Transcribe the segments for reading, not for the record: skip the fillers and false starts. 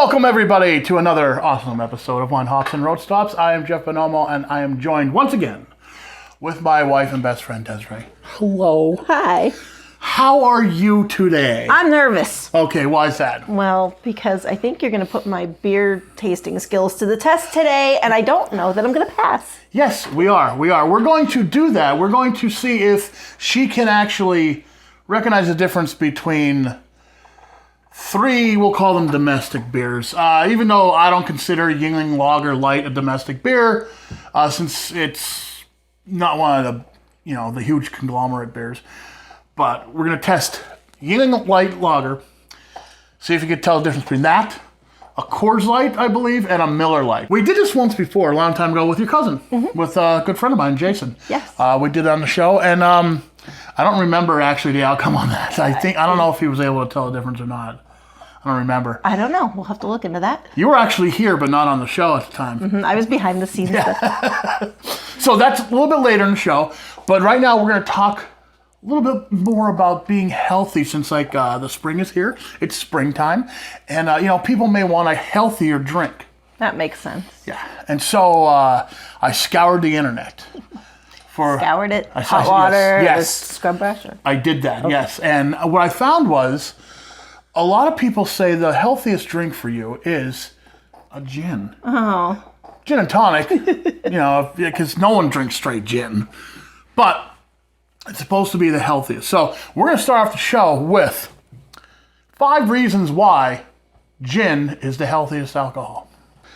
Welcome, everybody, to another awesome episode of Wine, Hops, and Road Stops. I am Jeff Bonomo, and I am joined once again with my wife and best friend, Desiree. Hello. Hi. How are you today? I'm nervous. Okay, why is that? Well, because I think you're going to put my beer tasting skills to the test today, and I don't know that I'm going to pass. Yes, we are. We're going to do that. We're going to see if she can actually recognize the difference between three, we'll call them domestic beers. Even though I don't consider Yuengling Lager Light a domestic beer, since it's not one of the huge conglomerate beers. But we're going to test Yuengling Light Lager, see if you can tell the difference between that, a Coors Light, I believe, and a Miller Light. We did this once before, a long time ago, with your cousin, with a good friend of mine, Jason. Yes. We did it on the show, and I don't remember actually the outcome on that. I don't know if he was able to tell the difference or not. I don't remember. I don't know. We'll have to look into that. You were actually here, but not on the show at the time. I was behind the scenes. Yeah. So that's a little bit later in the show. But right now we're going to talk a little bit more about being healthy since the spring is here. It's springtime. And, people may want a healthier drink. That makes sense. Yeah. And so I scoured the internet. Scoured it? Hot water? Yes. Scrub brush? Or? I did that, yes. And what I found was a lot of people say the healthiest drink for you is a gin. Oh. Gin and tonic, because no one drinks straight gin. But it's supposed to be the healthiest. So we're going to start off the show with 5 reasons why gin is the healthiest alcohol.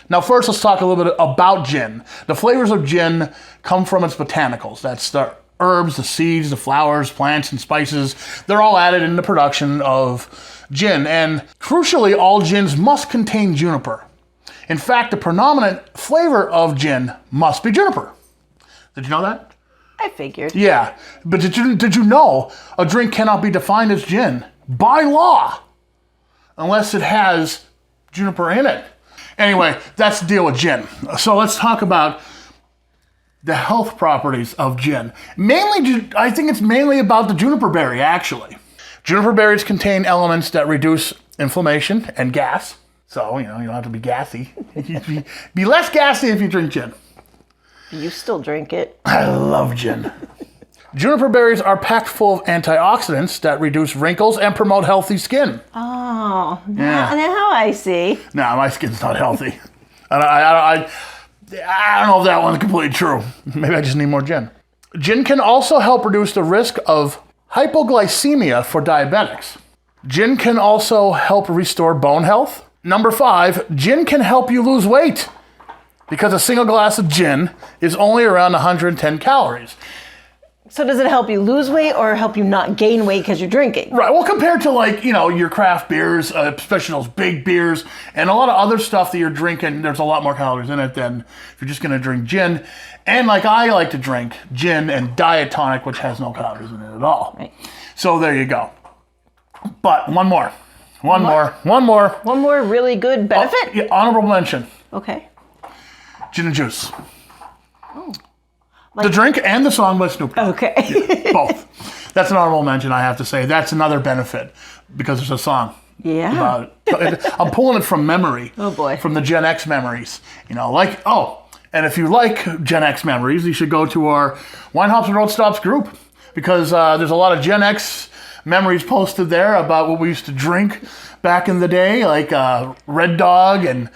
Now first, let's talk a little bit about gin. The flavors of gin come from its botanicals. That's the herbs, the seeds, the flowers, plants, and spices. They're all added in the production of gin. And crucially, all gins must contain juniper. In fact, the predominant flavor of gin must be juniper. Did you know that? I figured. Yeah. But did you know a drink cannot be defined as gin by law unless it has juniper in it? Anyway, that's the deal with gin. So let's talk about the health properties of gin. I think it's mainly about the juniper berry, actually. Juniper berries contain elements that reduce inflammation and gas. So, you don't have to be gassy. Be less gassy if you drink gin. You still drink it. I love gin. Juniper berries are packed full of antioxidants that reduce wrinkles and promote healthy skin. Oh, now I see. No, my skin's not healthy. I don't know if that one's completely true. Maybe I just need more gin. Gin can also help reduce the risk of hypoglycemia for diabetics. Gin can also help restore bone health. Number 5, gin can help you lose weight because a single glass of gin is only around 110 calories. So does it help you lose weight or help you not gain weight because you're drinking? Right. Well, compared to your craft beers, especially those big beers, and a lot of other stuff that you're drinking, there's a lot more calories in it than if you're just going to drink gin. And I like to drink gin and diet tonic, which has no calories in it at all. Right. So there you go. But one more. One more really good benefit? Honorable mention. Okay. Gin and juice. Oh. The drink and the song by Snoop Dogg. Okay. Yeah, both. That's an honorable mention, I have to say. That's another benefit because there's a song about it. I'm pulling it from memory. Oh, boy. From the Gen X memories. And if you like Gen X memories, you should go to our Wine, Hops, and Road Stops group because there's a lot of Gen X memories posted there about what we used to drink back in the day, like Red Dog and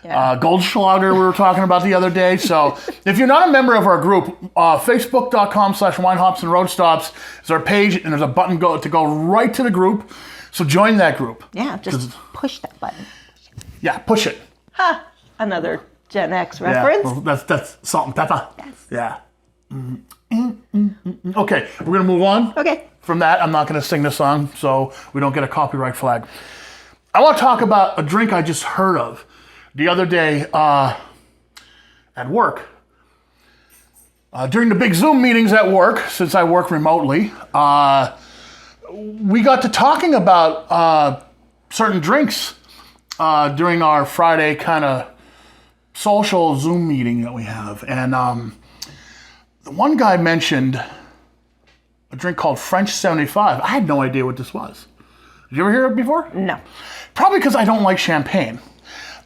Goldschlager we were talking about the other day. So if you're not a member of our group, facebook.com/Wine, Hops, and Road Stops is our page, and there's a button to go right to the group. So join that group. Yeah, just push that button. Yeah, push it. Ha! Another Gen X reference. Yeah, well, that's salt and pepper. Yes. Yeah. Okay, we're going to move on. Okay. From that, I'm not going to sing the song so we don't get a copyright flag. I want to talk about a drink I just heard of the other day at work. During the big Zoom meetings at work, since I work remotely, we got to talking about certain drinks during our Friday kind of social Zoom meeting that we have. And the one guy mentioned a drink called French 75. I had no idea what this was. Did you ever hear it before? No. Probably because I don't like champagne.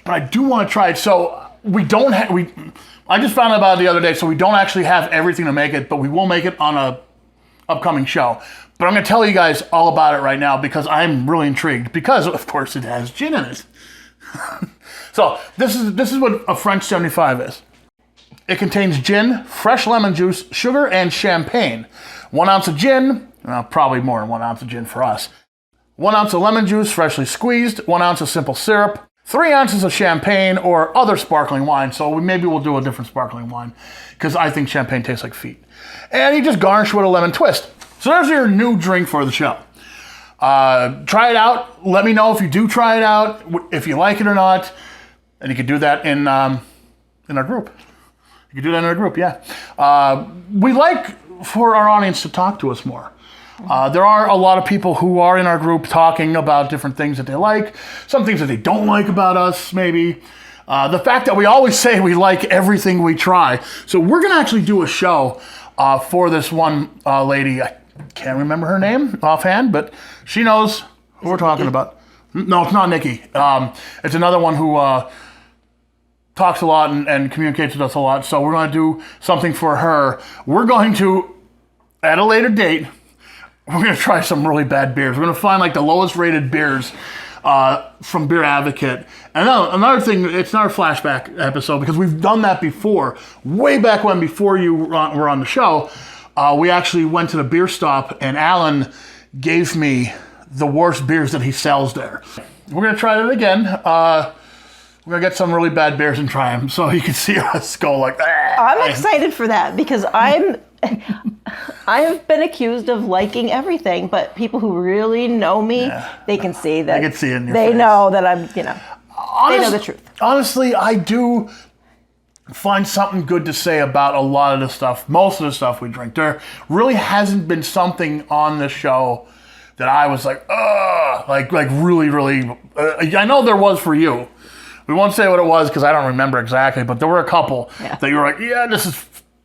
but I do want to try it. So we don't have, I just found out about it the other day, so we don't actually have everything to make it, but we will make it on a upcoming show. But I'm going to tell you guys all about it right now because I'm really intrigued because, of course, it has gin in it. So this is what a French 75 is. It contains gin, fresh lemon juice, sugar, and champagne. 1 ounce of gin, probably more than 1 ounce of gin for us. 1 ounce of lemon juice, freshly squeezed. 1 ounce of simple syrup. 3 ounces of champagne or other sparkling wine. So maybe we'll do a different sparkling wine because I think champagne tastes like feet. And you just garnish with a lemon twist. So there's your new drink for the show. Try it out. Let me know if you do try it out, if you like it or not. And you can do that in our group. You can do that in our group, yeah. We like for our audience to talk to us more. There are a lot of people who are in our group talking about different things that they like, some things that they don't like about us, maybe. The fact that we always say we like everything we try. So we're going to actually do a show for this one lady. I can't remember her name offhand, but she knows who we're talking about. No, it's not Nikki. It's another one who talks a lot and communicates with us a lot. So we're going to do something for her. We're going to, at a later date, we're going to try some really bad beers. We're going to find like the lowest rated beers from Beer Advocate. And another thing, it's not a flashback episode because we've done that before. Way back when, before you were on the show, we actually went to the beer stop and Alan gave me the worst beers that he sells there. We're going to try it again. We're going to get some really bad beers and try them so you can see us go like that. I'm excited for that because I have been accused of liking everything, but people who really know me, they can see that. They can see it in your face. They know that I'm, they know the truth. Honestly, I do find something good to say about a lot of the stuff, most of the stuff we drink. There really hasn't been something on the show that I was like, ugh, like really, really. I know there was for you. We won't say what it was because I don't remember exactly, but there were a couple that you were like, yeah, this is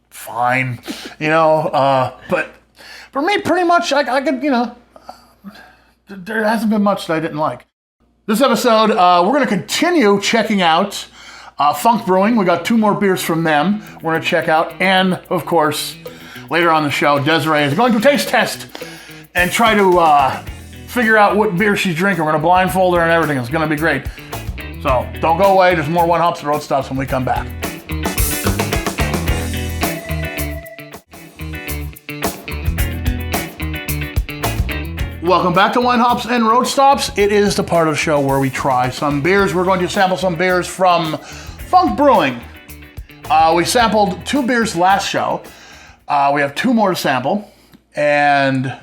fine, but for me, pretty much, I could, there hasn't been much that I didn't like. This episode, we're going to continue checking out Funk Brewing. We got 2 more beers from them we're going to check out. And, of course, later on the show, Desiree is going to taste test and try to figure out what beer she's drinking. We're going to blindfold her and everything. It's going to be great. So don't go away. There's more Wine Hops and Road Stops when we come back. Welcome back to Wine Hops and Road Stops. It is the part of the show where we try some beers. We're going to sample some beers from Funk Brewing. We sampled 2 beers last show. We have 2 more to sample. And the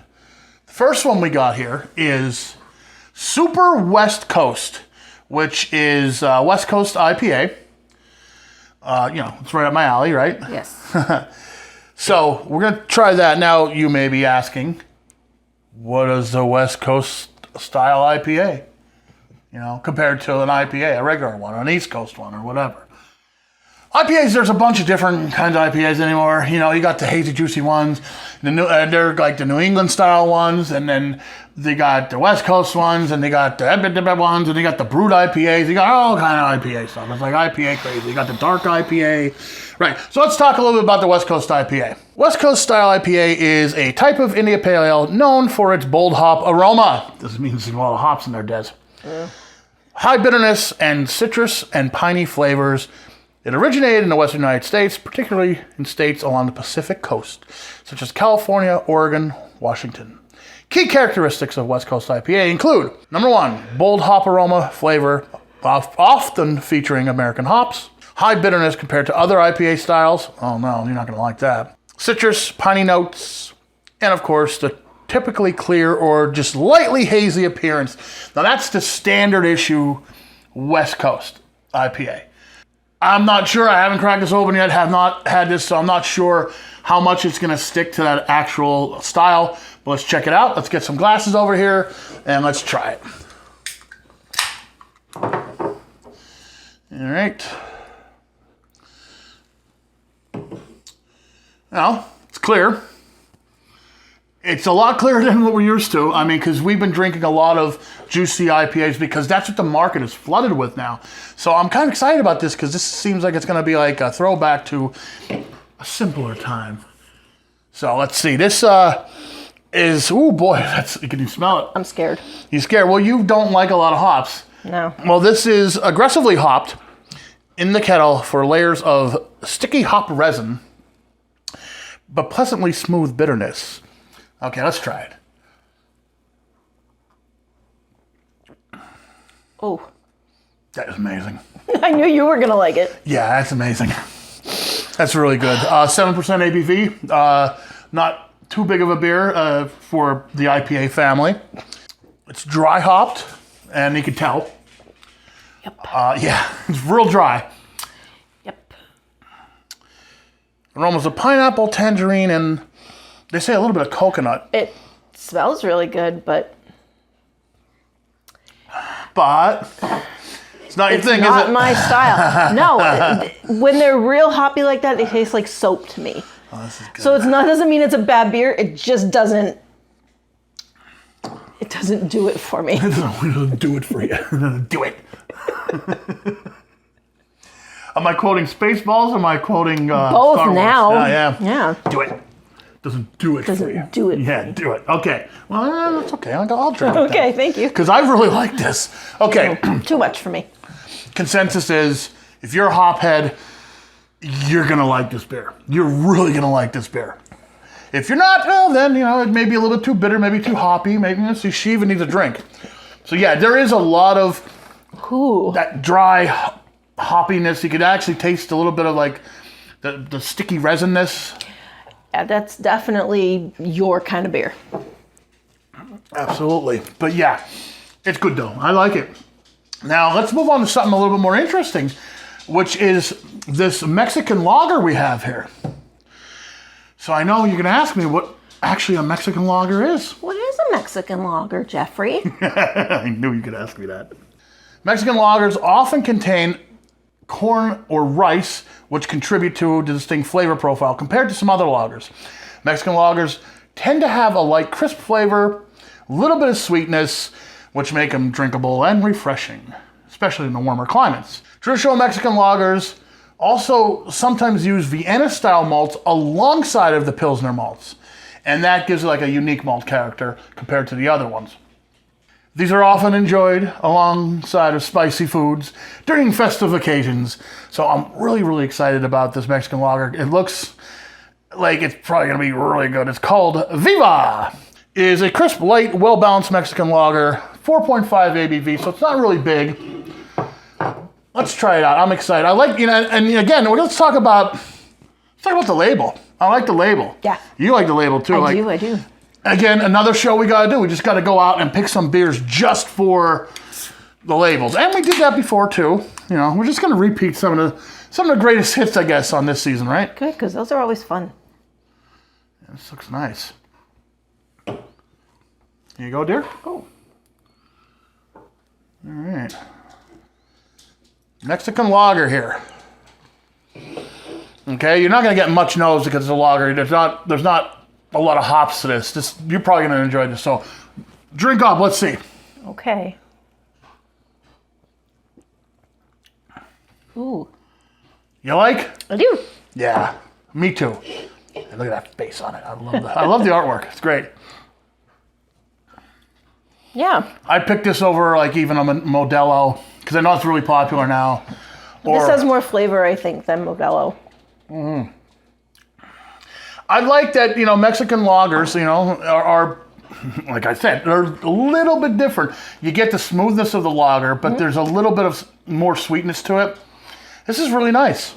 first one we got here is Super West Coast, which is West Coast IPA. It's right up my alley, right? Yes. So we're going to try that. Now, you may be asking, what is the West Coast style IPA? Compared to an IPA, a regular one, an East Coast one, or whatever. IPAs, there's a bunch of different kinds of IPAs anymore. You got the hazy, juicy ones. They're like the New England style ones, and then they got the West Coast ones, and they got the ones, and they got the brewed IPAs. They got all kind of IPA stuff. It's like IPA crazy. You got the dark IPA. Right, so let's talk a little bit about the West Coast IPA. West Coast style IPA is a type of India Pale Ale known for its bold hop aroma. This means there's a lot of hops in there, Des. Yeah. High bitterness and citrus and piney flavors. It originated in the Western United States, particularly in states along the Pacific coast, such as California, Oregon, Washington. Key characteristics of West Coast IPA include, number 1, bold hop aroma flavor, often featuring American hops. High bitterness compared to other IPA styles. Oh no, you're not going to like that. Citrus, piney notes, and of course the typically clear or just lightly hazy appearance. Now that's the standard issue West Coast IPA. I'm not sure. I haven't cracked this open yet. Have not had this, so I'm not sure how much it's going to stick to that actual style. But let's check it out. Let's get some glasses over here and let's try it. All right. Now, it's clear. It's a lot clearer than what we're used to. I mean, because we've been drinking a lot of juicy IPAs because that's what the market is flooded with now. So I'm kind of excited about this because this seems like it's going to be like a throwback to a simpler time. So let's see. This is, oh boy, can you smell it? I'm scared. You scared? Well, you don't like a lot of hops. No. Well, this is aggressively hopped in the kettle for layers of sticky hop resin, but pleasantly smooth bitterness. Okay, let's try it. Oh. That is amazing. I knew you were going to like it. Yeah, that's amazing. That's really good. 7% ABV. Not too big of a beer for the IPA family. It's dry hopped, and you can tell. Yep. Yeah, it's real dry. Yep. Aromas of pineapple, tangerine, and they say a little bit of coconut. It smells really good, but it's not your thing, is it? not my style. No, when they're real hoppy like that, they taste like soap to me. Oh, this is good. So doesn't mean it's a bad beer. It just doesn't. It doesn't do it for me. It doesn't do it for you. Do it. Am I quoting Spaceballs or am I quoting Both Star Wars? now? Yeah. Yeah. Do it. Doesn't do it for you. Doesn't do it. Yeah, do it. Okay. Well, that's okay. I'll drink it. Okay, thank you. Because I really like this. Okay. Too much for me. Consensus is, if you're a hophead, you're going to like this beer. You're really going to like this beer. If you're not, well, then, it may be a little bit too bitter, maybe too hoppy. Maybe she even needs a drink. So, yeah, there is a lot of that dry hoppiness. You could actually taste a little bit of, like, the sticky resinness. Yeah, that's definitely your kind of beer. Absolutely. But, yeah, it's good, though. I like it. Now, let's move on to something a little bit more interesting, which is this Mexican lager we have here. So I know you're going to ask me what actually a Mexican lager is. What is a Mexican lager, Jeffrey? I knew you could ask me that. Mexican lagers often contain corn or rice, which contribute to a distinct flavor profile compared to some other lagers. Mexican lagers tend to have a light, crisp flavor, a little bit of sweetness, which make them drinkable and refreshing, especially in the warmer climates. Traditional Mexican lagers also sometimes use Vienna-style malts alongside of the Pilsner malts, and that gives it like a unique malt character compared to the other ones. These are often enjoyed alongside of spicy foods during festive occasions, so I'm really, really excited about this Mexican lager. It looks like it's probably going to be really good. It's called Viva. It is a crisp, light, well-balanced Mexican lager, 4.5 ABV, so it's not really big. Let's try it out. I'm excited. I like, and again, let's talk about the label. I like the label. Yeah. You like the label too. I do. Again, another show we got to do. We just got to go out and pick some beers just for the labels. And we did that before too. We're just going to repeat some of the greatest hits, I guess, on this season, right? Good, because those are always fun. Yeah, this looks nice. Here you go, dear. Oh. All right. Mexican lager here. Okay, you're not going to get much nose because it's a lager. There's not a lot of hops to this. You're probably going to enjoy this. So, drink up. Let's see. Okay. Ooh. You like? I do. Yeah, me too. And look at that face on it. I love that. I love the artwork. It's great. Yeah. I picked this over like even a Modelo because I know it's really popular now. This has more flavor, I think, than Modelo. Mm-hmm. I like that, Mexican lagers, are, like I said, they're a little bit different. You get the smoothness of the lager, but there's a little bit of more sweetness to it. This is really nice.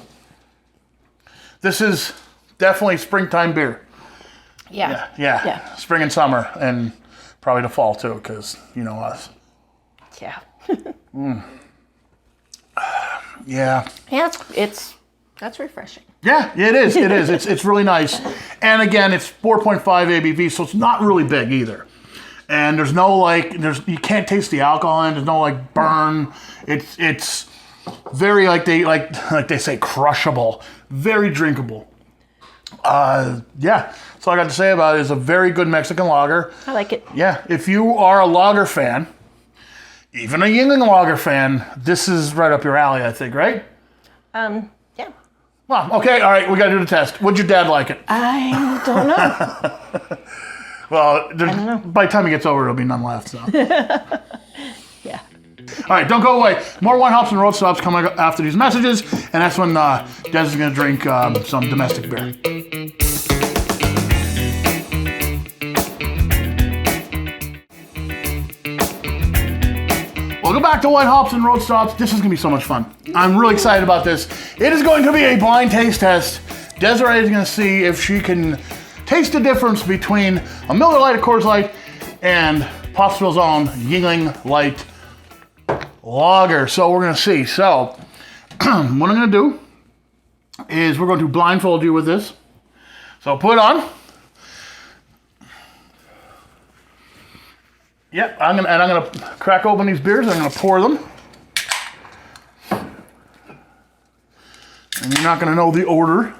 This is definitely springtime beer. Yeah. Spring and summer, and probably the fall too, because you know us. Yeah. Yeah. Yeah, that's refreshing. Yeah, it is. It is. It's really nice. And again, it's 4.5 ABV, so it's not really big either. And there's no you can't taste the alcohol in it. There's no burn. It's very like they say crushable, very drinkable. Yeah. That's all I got to say about it. It's a very good Mexican lager. I like it. Yeah. If you are a lager fan, even a Yuengling lager fan, this is right up your alley, I think, right? Yeah. Well, okay. All right. We got to do the test. Would your dad like it? I don't know. Well, by the time he gets over, there'll be none left. So. Yeah. All right, don't go away. More Wine Hops and Road Stops coming after these messages, and that's when Des is going to drink some domestic beer. Welcome back to Wine Hops and Road Stops. This is going to be so much fun. I'm really excited about this. It is going to be a blind taste test. Desiree is going to see if she can taste the difference between a Miller Lite, a Coors Light, and Pottsville's own Yuengling Light Lager. So we're going to see. So what I'm going to do is we're going to blindfold you with this. So put it on. Yep, I'm going to crack open these beers. I'm going to pour them. And you're not going to know the order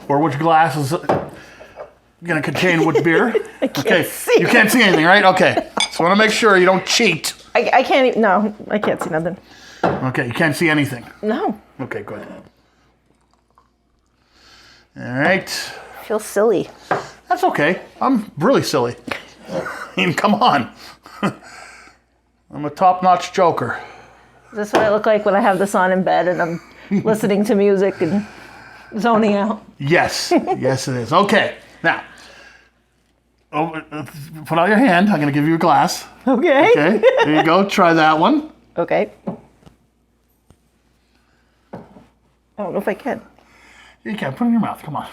or which glass is going to contain which beer. Okay, you can't see anything, right? Okay, so I want to make sure you don't cheat. I can't even, no, I can't see nothing. Okay, you can't see anything. No. Okay, good. All right. I feel silly. That's okay. I'm really silly. I mean, come on. I'm a top-notch joker. Is this what I look like when I have this on in bed and I'm listening to music and zoning out? Yes. Yes, it is. Okay. Now, put out your hand. I'm going to give you a glass. Okay. Okay. There you go. Try that one. Okay. I don't know if I can. You can. Put it in your mouth. Come on.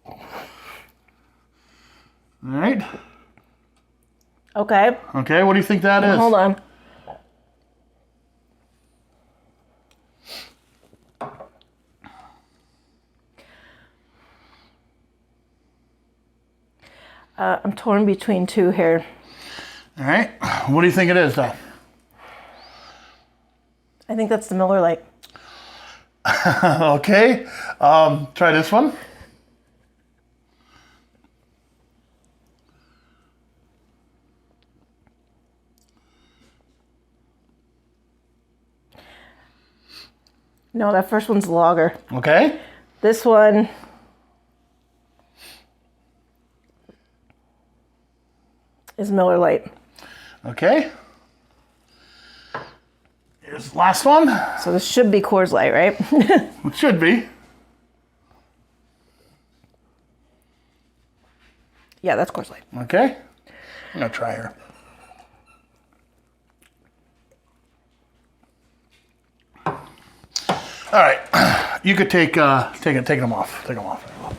All right. Okay. Okay. What do you think that is? Hold on. I'm torn between two here. All right. What do you think it is, though? I think that's the Miller Lite. Okay. Try this one. No, that first one's lager. Okay. This one is Miller Lite. Okay. Here's the last one. So this should be Coors Light, right? It should be. Yeah, that's Coors Light. Okay. I'm going to try her. All right. You could take them off. Take them off.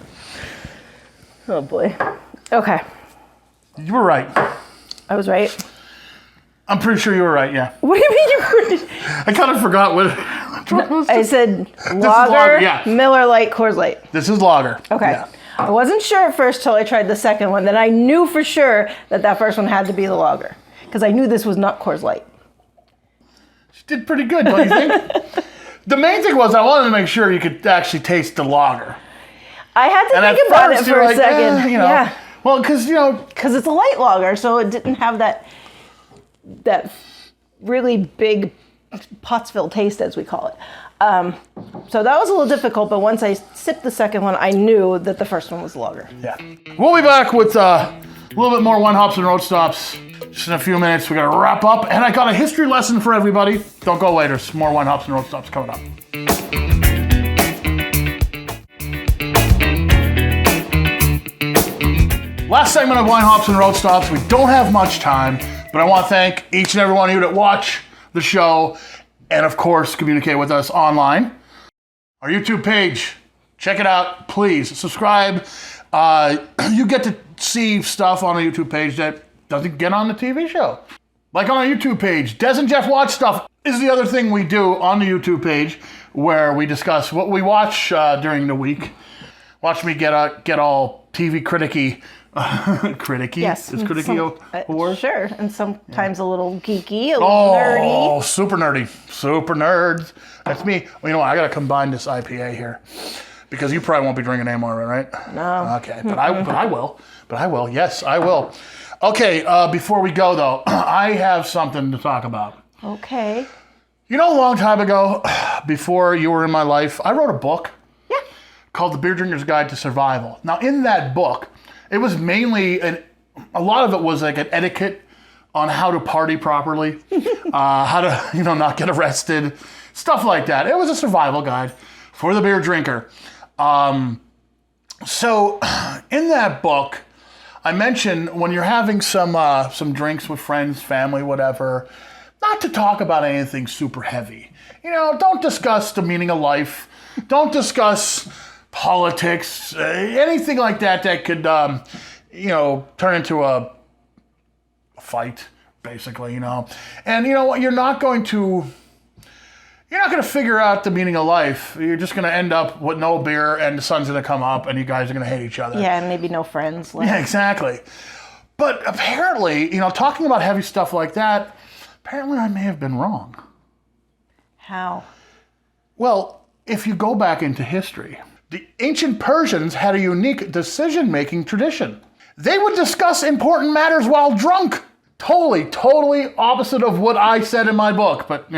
Oh boy. Okay. You were right. I was right. I'm pretty sure you were right, yeah. What do you mean you were? I kind of forgot what I said lager, lager, yeah. Miller Lite, Coors Light. This is lager. Okay. Yeah. I wasn't sure at first till I tried the second one. Then I knew for sure that first one had to be the lager. Because I knew this was not Coors Light. She did pretty good, don't you think? The main thing was I wanted to make sure you could actually taste the lager. I had to think about it for a second. Yeah. Well, because, Because it's a light lager, so it didn't have that really big Pottsville taste, as we call it. So that was a little difficult, but once I sipped the second one, I knew that the first one was lager. Yeah. We'll be back with a little bit more Wine Hops and Road Stops just in a few minutes. We got to wrap up, and I got a history lesson for everybody. Don't go away. There's more Wine Hops and Road Stops coming up. Last segment of Wine Hops and Road Stops. We don't have much time, but I want to thank each and every one of you that watch the show and, of course, communicate with us online. Our YouTube page, check it out, please. Subscribe. You get to see stuff on a YouTube page that doesn't get on the TV show. Like on our YouTube page, Des and Jeff Watch Stuff is the other thing we do on the YouTube page where we discuss what we watch during the week. Watch me get all TV criticky. Criticky? Yes. Is criticky a word? Sure. And sometimes a little geeky, a little nerdy. Oh, super nerdy. Super nerds. That's me. Well, you know what? I got to combine this IPA here. Because you probably won't be drinking anymore, right? No. Okay, but I will. Yes, I will. Okay, before we go though, I have something to talk about. Okay. You know, a long time ago, before you were in my life, I wrote a book. Yeah. Called The Beer Drinker's Guide to Survival. Now, in that book, it was mainly a lot of it was like an etiquette on how to party properly, how to not get arrested, stuff like that. It was a survival guide for the beer drinker. So in that book, I mentioned when you're having some drinks with friends, family, whatever, not to talk about anything super heavy. Don't discuss the meaning of life. Don't discuss politics, anything like that could, turn into a fight, basically, And you know what? You're not going to figure out the meaning of life. You're just going to end up with no beer, and the sun's going to come up, and you guys are going to hate each other. Yeah, and maybe no friends left. Yeah, exactly. But apparently, talking about heavy stuff like that, apparently I may have been wrong. How? Well, if you go back into history, the ancient Persians had a unique decision-making tradition. They would discuss important matters while drunk. Totally opposite of what I said in my book. But,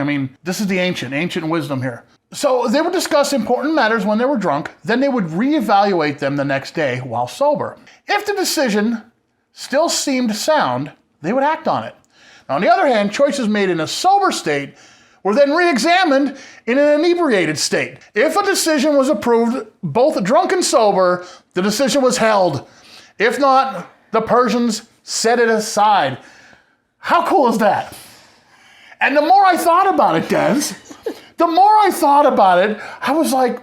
this is the ancient wisdom here. So they would discuss important matters when they were drunk. Then they would reevaluate them the next day while sober. If the decision still seemed sound, they would act on it. Now, on the other hand, choices made in a sober state were then re-examined in an inebriated state. If a decision was approved, both drunk and sober, the decision was held. If not, the Persians set it aside. How cool is that? And the more I thought about it, Des, I was like,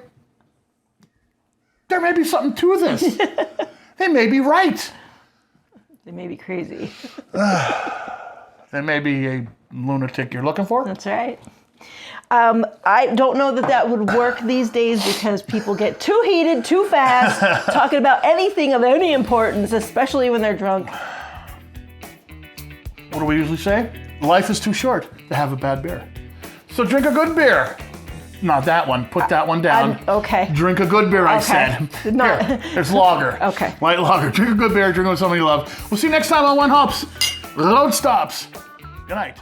there may be something to this. They may be right. They may be crazy. There may be a lunatic you're looking for. That's right. I don't know that would work these days because people get too heated too fast, talking about anything of any importance, especially when they're drunk. What do we usually say? Life is too short to have a bad beer. So drink a good beer. Not that one. Put that one down. Okay. Drink a good beer, I said. Not... Here, it's lager. Okay. Light lager. Drink a good beer. Drink with somebody you love. We'll see you next time on One Hops. The load stops. Good night.